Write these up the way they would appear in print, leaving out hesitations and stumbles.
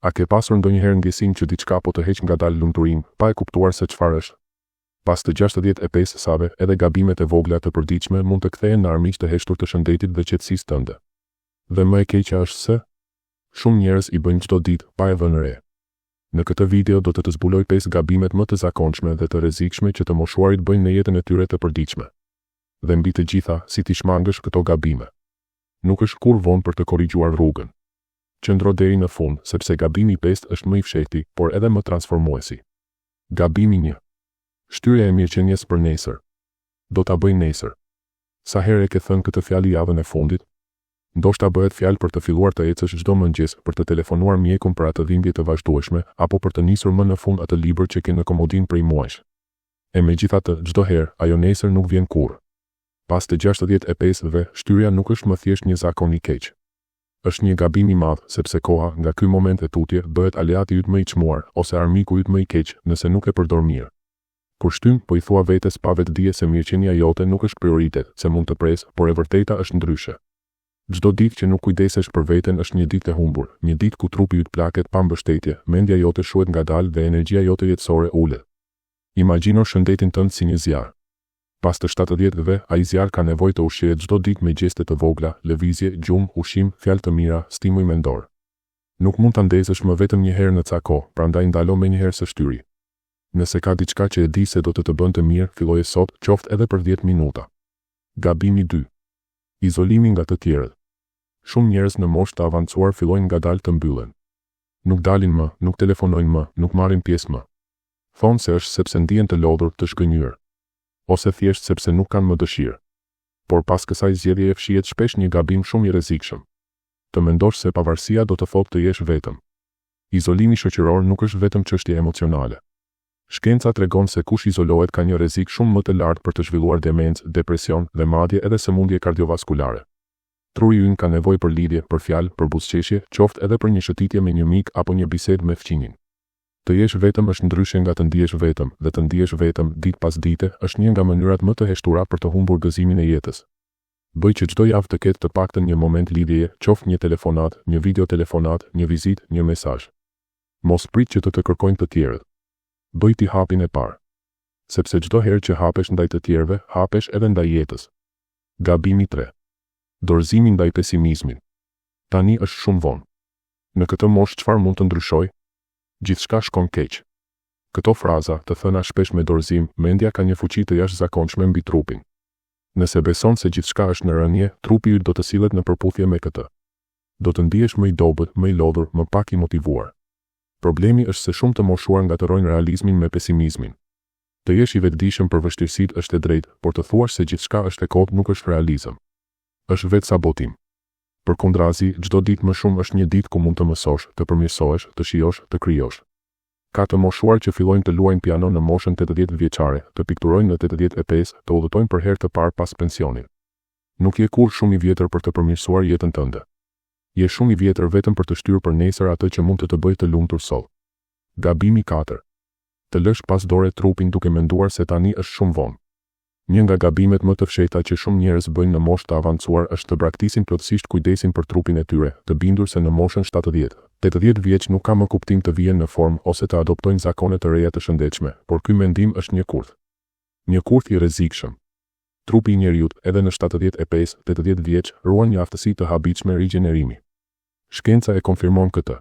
A ke pasur ndonjëherë ndjesin që diçka po të heq ngadalë lumturim, pa e kuptuar se çfarë është? Pas të 65 save, edhe gabimet e vogla të përditshme mund të kthehen në armiq të heshtur të shëndetit dhe qetësisë tënde. Dhe më e keqja është se shumë njerëz i bëjnë çdo ditë pa e vënë re. Në këtë video do të zbuloj 5 gabimet më të zakonshme dhe të rrezikshme që të moshuarit bëjnë në jetën e tyre të përditshme. Dhe mbi të gjitha, si t'i shmangësh këto gabime. Nuk është kur vonë për të korrigjuar rrugën. Qëndro deri në fund, sepse gabimi 5 është më i fshehti, por edhe më transformuesi. Gabimi 1. Shtyrja e mirëqenies për nesër. Do ta bëj nesër. Sa herë e ke thënë këtë fjalë javën e fundit? Ndoshta bëhet fjalë për të filluar të ecësh çdo mëngjes, për të telefonuar mjekun për atë dhimbje të vazhdueshme, apo për të nisur më në fund atë libër që ke në komodinë prej muajsh. E megjithatë, çdo herë, ajo nesër nuk vjen kurrë. Pas të 65-ve, shtyrja nuk është më thjesht një zakon i keq. Është një gabim i madh, sepse koha, nga ky moment e tutje, bëhet aleati yt më i çmuar, ose armiku yt më i keq, nëse nuk e përdor mirë. Kur shtyn, po i thua vetes pa vetdije se mirëqenia jote nuk është prioritet, se mund të presë, por e vërteta është ndryshe. Çdo ditë që nuk kujdesesh për veten është një ditë e humbur, një ditë ku trupi yt plaket pa mbështetje, mendja jote shuhet ngadalë dhe energjia jote jetësore ulet. Imagjino shëndetin tënd si një zjarr. Pas të 70-ve, ai zjarr ka nevojë të ushqehet çdo ditë me gjeste të vogla, lëvizje, gjumë, ushqim, fjalë të mira, stimuj mendor. Nuk mund ta ndezësh më vetëm një herë në ca kohë, prandaj ndalo menjëherë së shtyri. Nëse ka diçka që e di se do të bënte mirë, filloje sot, qoftë edhe për 10 minuta. Gabimi 2. Izolimi nga të tjerët. Shumë njerëz në moshë të avancuar fillojnë ngadalë të mbyllen. Nuk dalin më, nuk telefonojnë më, nuk marrin pjesë më. Thonë se është sepse ndihen të lodhur, të shkënjyer, ose thjesht sepse nuk kanë më dëshirë. Por pas kësaj zgjedhjeje fshihet shpesh një gabim shumë i rrezikshëm. Të mendosh se pavarësia do të thotë të jesh vetëm. Izolimi shoqëror nuk është vetëm çështje emocionale. Shkenca tregon se kush izolohet ka një rrezik shumë më të lartë për të zhvilluar demencë, depresion dhe madje edhe sëmundje kardiovaskulare. Trupi ynë ka nevojë për lidhje, për fjalë, për buzëqeshje, qoftë edhe për një shëtitje me një mik apo një bisedë me fqinjin. Të jesh vetëm është ndryshe nga të ndihesh vetëm, dhe të ndihesh vetëm ditë pas dite është një nga mënyrat më të heshtura për të humbur gëzimin e jetës. Bëj që çdo javë të ketë të paktën një moment lidhjeje, qoftë një telefonat, një videotelefonat, një vizitë, një mesazh. Mos prit që të kërkojnë të tjerët. Bëj ti hapin e parë. Sepse çdo herë që hapesh ndaj të tjerëve, hapesh edhe ndaj jetës. Gabimi 3. Dorëzimi ndaj pesimizmit. Tani është shumë vonë. Në këtë moshë çfarë mund të ndryshojë? Gjithçka shkon keq. Këto fraza, të thëna shpesh me dorëzim, mendja ka një fuqi të jashtëzakonshme mbi trupin. Nëse beson se gjithçka është në rënje, trupi yt do të sillet në përputhje me këtë. Do të ndihesh më i dobët, më i lodhur, më pak i motivuar. Problemi është se shumë të moshuar ngatërojnë realizmin me pesimizmin. Të jesh i vetëdijshëm për vështirësitë është e drejtë, por të thuash se gjithçka është e kot nuk është realizëm. Është vetë sabotim. Përkundrazi, çdo ditë më shumë është një ditë ku mund të mësosh, të përmirësohesh, të shijosh, të krijosh. Ka të moshuar që fillojnë të luajnë piano në moshën 80 vjeçare, të pikturojnë në 85, të udhëtojnë për herë të parë pas pensionit. Nuk je kurrë shumë i vjetër për të përmirësuar jetën tënde. Je shumë i vjetër vetëm për të shtyrë për nesër atë që mund të bëjë të lumtur sot. Gabimi 4. Të lësh pas dore trupin duke menduar se tani është shumë vonë. Një nga gabimet më të fshehta që shumë njerëz bëjnë në moshë të avancuar është të braktisin plotësisht kujdesin për trupin e tyre, të bindur se në moshën 70 vjeç nuk ka më kuptim të vijen në formë ose të adoptojnë zakone të reja të shëndetshme, por ky mendim është një kurth. Një kurth i rrezikshëm. Trupi i njeriut, edhe në 75-80 vjeç, ruan një aftësi të habitshme rigjenerimi. Shkenca e konfirmon këtë.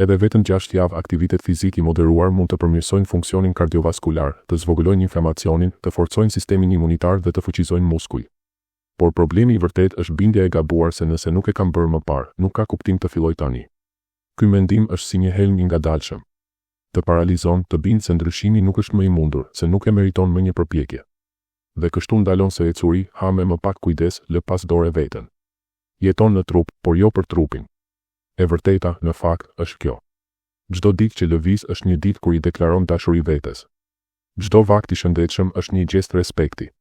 Edhe vetëm 6 javë aktivitet fizik i moderuar mund të përmirësojnë funksionin kardiovaskular, të zvogëlojnë inflamacionin, të forcojnë sistemin imunitar dhe të fuqizojnë muskuj. Por problemi i vërtet është bindja e gabuar se nëse nuk e kam bërë më parë, nuk ka kuptim të filloj tani. Ky mendim është si një helm i ngadalshëm. Të paralizon, të bind se ndryshimi nuk është më i mundur, se nuk e meriton më një përpjekje. Dhe kështu ndalon se ecuri, ha me më pak kujdes, lë pas dore veten. Jeton në trup, por jo për trupin. E vërteta, në fakt, është kjo. Çdo ditë që lëviz është një ditë kur i deklaron dashuri vetes. Çdo vakt i shëndetshëm është një gjest respekti.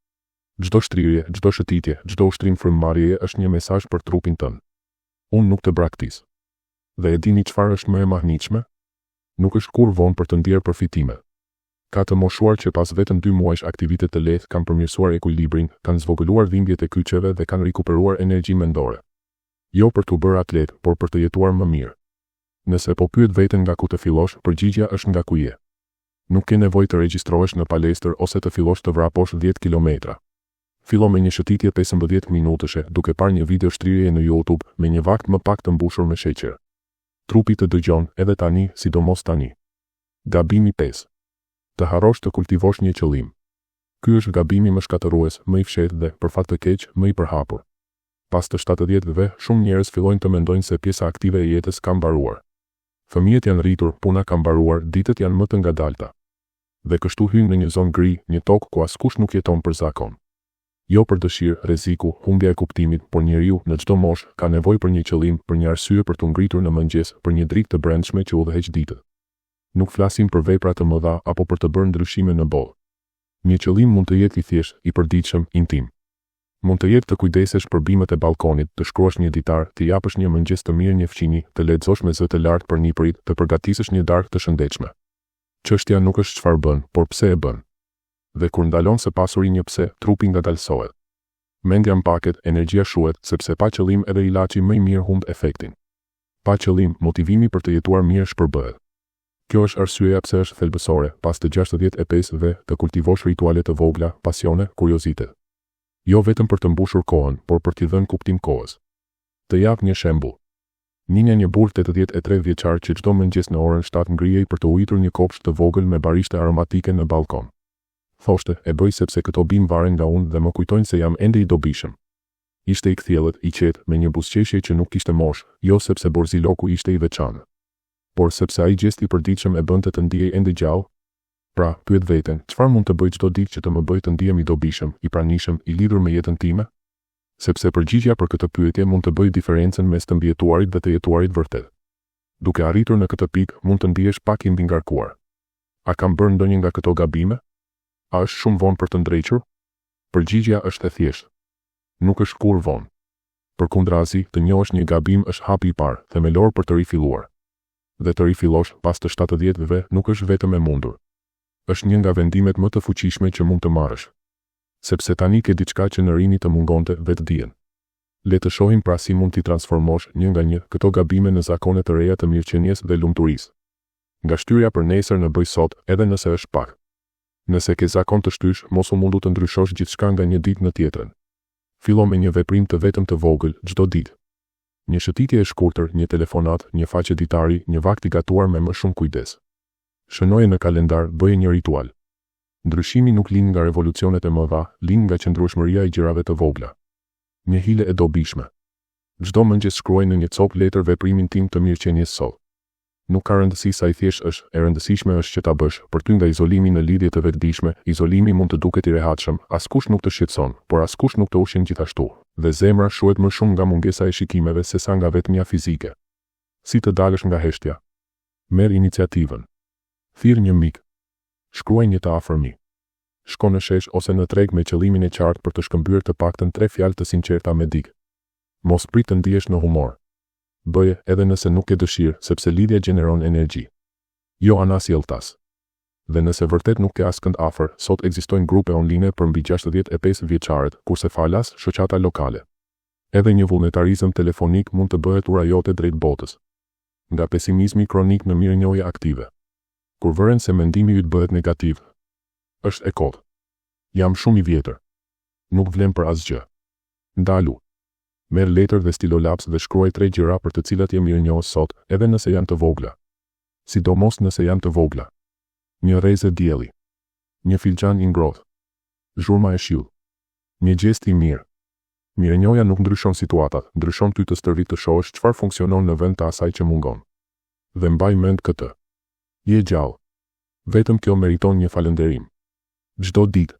Çdo shtrirje, çdo shëtitje, çdo ushtrim frymëmarrjeje është një mesazh për trupin tënd. Unë nuk të braktis. Dhe e dini çfarë është më e mahnitshme? Nuk është kur vonë për të ndier përfitime. Ka të moshuar që pas vetëm 2 muajsh aktivitet të lehtë kanë përmirësuar ekuilibrin, kanë zvogëluar dhimbjet e kyçeve dhe kanë rikuperuar energji mendore. Jo për të bërë atlet, por për të jetuar më mirë. Nëse po pyet veten nga ku të fillosh, përgjigjja është nga ku je. Nuk ke nevojë të regjistrohesh në palestër ose të fillosh të vraposh 10 kilometra. Fillo me një shëtitje 15 minutëshe, duke parë një video shtrihjeje në YouTube me një vakt më pak të mbushur me sheqer. Trupi të dëgjon, edhe tani, sidomos tani. Gabimi 5. Të harrosh të kultivosh një qëllim. Ky është gabimi më shkatërues, më i fshehtë dhe, për fat të keq, më i përhapur. Pas të 70-ve, shumë njerëz fillojnë të mendojnë se pjesa aktive e jetës ka mbaruar. Fëmijët janë rritur, puna ka mbaruar, ditët janë më të ngadalta. Dhe kështu hyn në një zonë gri, një tokë ku askush nuk jeton për zakon. Jo për dëshirë, rreziku, humbja e kuptimit, por njeriu në çdo moshë ka nevojë për një qëllim, për një arsye për të ngritur në mëngjes, për një dritë të brendshme që udhëheq ditën. Nuk flasim për vepra të mëdha apo për të bërë ndryshime në botë. Një qëllim mund të jetë i thjeshtë, i përditshëm, intim. Mund të jetë të kujdesesh për bimët e balkonit, të shkruash një ditar, të japësh një mëngjes të mirë një fqinji, të lexosh me zë të lartë për nipërit, të përgatisësh një darkë të shëndetshme. Çështja nuk është çfarë bën, por pse e bën. Dhe kur ndalon së pasuri një pse, trupi ngadalsohet. Mendja mpaket, energjia shuhet, sepse pa qëllim edhe ilaçi më i mirë humb efektin. Pa qëllim, motivimi për të jetuar mirë shpërbëhet. Kjo është arsyeja pse është thelbësore, pas të 65-ve, të kultivosh rituale të vogla, pasione, kuriozitet. Jo vetëm për të mbushur kohën, por për t'i dhënë kuptim kohës. Të jap një shembull. Një burr 83 vjeçar që çdo mëngjes në orën 7 ngrihej për të ujitur një kopsht të vogël me barishte aromatike në balkon. Thoshte, e bëj sepse këto bim varen nga unë dhe më kujtojnë se jam ende i dobishëm. Ishte i kthjellët, i qetë, me një buzëqeshje që nuk kishte moshë, jo sepse borziloku ishte i veçantë, por sepse ai gjest i përditshëm e bënte të ndihej ende gjallë. Pra, pyet veten, çfarë mund të bëj çdo ditë që të më bëjë të ndihem i dobishëm, i pranishëm, i lidhur me jetën time? Sepse përgjigjja për këtë pyetje mund të bëjë diferencën mes të mbijetuarit dhe të jetuarit vërtet. Duke arritur në këtë pikë, mund të ndihesh pak i mbingarkuar. A kam bërë ndonjë nga këto gabime? A është shumë vonë për të ndrequr? Përgjigjja është e thjeshtë. Nuk është kur vonë. Përkundrazi, të njohësh një gabim është hapi i parë, themelor për të rifilluar. Dhe të rifillosh pas të 70-ve nuk është vetëm e mundur. Është një nga vendimet më të fuqishme që mund të marrësh. Sepse tani ke diçka që në rini të mungonte, vetdijen. Le të shohim pra si mund t'i transformosh një nga një këto gabime në zakone të reja të mirëqenies dhe lumturisë. Nga shtyrja për nesër në bëj sot, edhe nëse është pak. Nëse ke zakon të shtysh, mos u mundu të ndryshosh gjithçka nga një ditë në tjetrën. Fillo me një veprim të vetëm të vogël çdo ditë. Një shëtitje e shkurtër, një telefonat, një faqe ditari, një vakt i gatuar me më shumë kujdes. Shënoje në kalendar, bëje një ritual. Ndryshimi nuk lind nga revolucionet e mëdha, lind nga qëndrueshmëria e gjërave të vogla. Një hile e dobishme. Çdo mëngjes shkruaj në një copë letër veprimin tim të mirëqenies sot. Nuk ka rëndësi sa i thjesht është, e rëndësishme është që ta bësh, për ty nga izolimi në lidhje të vetëdijshme, izolimi mund të duket i rehatshëm, askush nuk të shqetëson, por askush nuk të ushqen gjithashtu, dhe zemra shuhet më shumë nga mungesa e shikimeve sesa nga vetmia fizike. Si të dalësh nga heshtja? Merr iniciativën. Thirr një mik. Shkruaj një të afërmi. Shko në shesh ose në treg me qëllimin e qartë për të shkëmbyer të paktën 3 fjalë të sinqerta me dik. Mos prit të ndihesh në humor. Bëje edhe nëse nuk ke dëshirë, sepse lidhja gjeneron energji. Jo anasjelltas. Dhe nëse vërtet nuk ke askënd afër, sot ekzistojnë grupe online për mbi 65 vjeçarët, kurse falas shoqata lokale. Edhe një vullnetarizëm telefonik mund të bëhet ura jote drejt botës. Nga pesimizmi kronik në mirënjohje aktive. Kur vëren se mendimi yt bëhet negativ, është e kotë. Jam shumë i vjetër. Nuk vlem për asgjë. Ndalu. Merr letër dhe stilolaps dhe shkruaj 3 gjëra për të cilat je mirënjohës sot, edhe nëse janë të vogla. Sidomos nëse janë të vogla. Një rrezë dielli. Një filxhan i ngrohtë. Zhurma e shiut. Një gjest i mirë. Mirënjohja nuk ndryshon situatat, ndryshon ty të stërvit të shohësh çfarë funksionon në vend të asaj që mungon. Dhe mbaj mend këtë. Je gjallë. Vetëm kjo meriton një falënderim. Çdo ditë.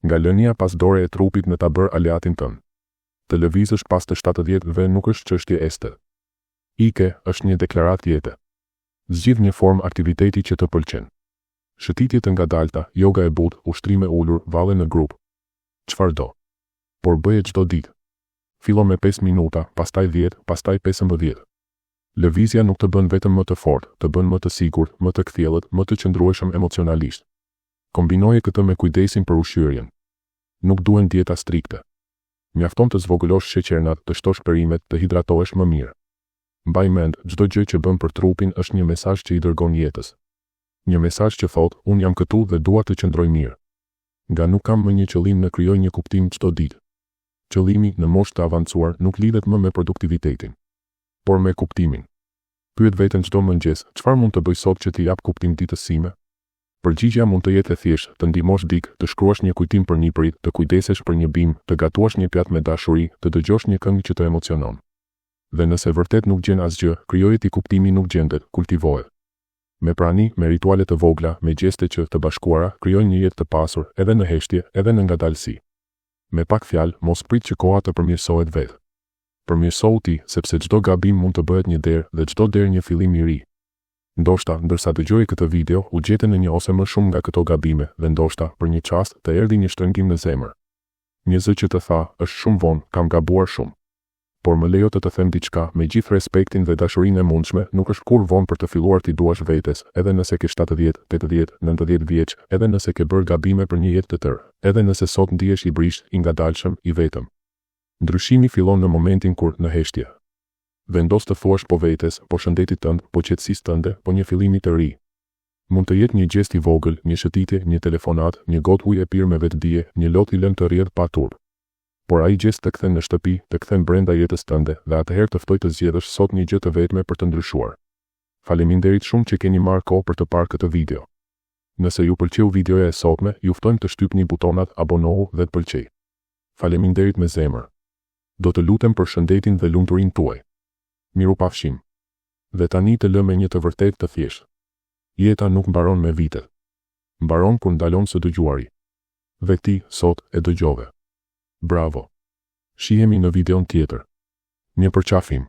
Nga lënia pas dore e trupit në ta bërë aleatin tënd. Të lëvizësh pas të 70-ve nuk është çështje este. Ike është një deklaratë jete. Zgjidh një formë aktiviteti që të pëlqen. Shëtitje të ngadalta, yoga e butë, ushtrime ulur, valle në grup. Çfarë do. Por bëje çdo ditë. Fillo me 5 minuta, pastaj 10, pastaj 15. Lëvizja nuk të bën vetëm më të fortë, të bën më të sigurt, më të kthjellët, më të qëndrueshëm emocionalisht. Kombinoje këtë me kujdesin për ushqyerjen. Nuk duhen dieta strikte. Mjafton të zvogëlosh sheqernat, të shtosh perimet, të hidratohesh më mirë. Mbaj mend, çdo gjë që bën për trupin është një mesazh që i dërgon jetës. Një mesazh që thotë, unë jam këtu dhe dua të qëndroj mirë. Nga nuk kam më një qëllim në krijoj një kuptim çdo ditë. Qëllimi në moshë të avancuar nuk lidhet më me produktivitetin, por me kuptimin. Pyet veten çdo mëngjes, çfarë mund të bëj sot që t'i jap kuptim ditës sime? Përgjigjja mund të jetë e thjeshtë, të ndihmosh dik, të shkruash një kujtim për një prit, të kujdesesh për një bim, të gatuash një pjatë me dashuri, të dëgjosh një këngë që të emocionon. Dhe nëse vërtet nuk gjen asgjë, krijoje ti kuptimi nuk gjendet, kultivohet. Me prani, me rituale të vogla, me gjeste që të bashkuara, krijojnë një jetë të pasur, edhe në heshtje, edhe në ngadalësi. Me pak fjalë, mos prit që koha të përmirësohet vetë. Përmirësohu ti, sepse çdo gabim mund të bëhet një derë dhe çdo derë një fillim i ri. Ndoshta, ndërsa dëgjoj këtë video, u gjete në një ose më shumë nga këto gabime dhe ndoshta, për një çast, të erdhi një shtrëngim në zemër. Një zë që të tha, është shumë vonë, kam gabuar shumë. Por më lejo të them diçka, me gjithë respektin dhe dashurinë e mundshme, nuk është kur vonë për të filluar t'i duash vetes, edhe nëse ke 70, 80, 90 vjeç, edhe nëse ke bërë gabime për një jetë të tërë, edhe nëse sot ndihesh i brisht, i ngadalshëm, i vetëm. Ndryshimi fillon në momentin kur, në heshtje, vendos të thuash po vetes, po shëndetit tënd, po qetësisë tënde, po një fillimi të ri. Mund të jetë një gjest i vogël, një shëtitje, një telefonat, një gotë ujë e pirë me vetdije, një lot i lënë të rrjedh pa turp. Por ai gjest të kthen në shtëpi, të kthen brenda jetës tënde dhe atëherë të ftoj të zgjedhësh sot një gjë të vetme për të ndryshuar. Faleminderit shumë që keni marrë kohë për të parë këtë video. Nëse ju pëlqeu videoja e sotme, ju ftojmë të shtypni butonat abonohu dhe të pëlqej. Faleminderit me zemër. Do të lutem për shëndetin dhe lumturinë tuaj. Mirupafshim. Dhe tani të lëmë një të vërtet të thjeshtë. Jeta nuk mbaron me vitet. Mbaron kur ndalon së dëgjuari. Dhe ti, sot, e dëgjove. Bravo. Shihemi në videon tjetër. Një përqafim.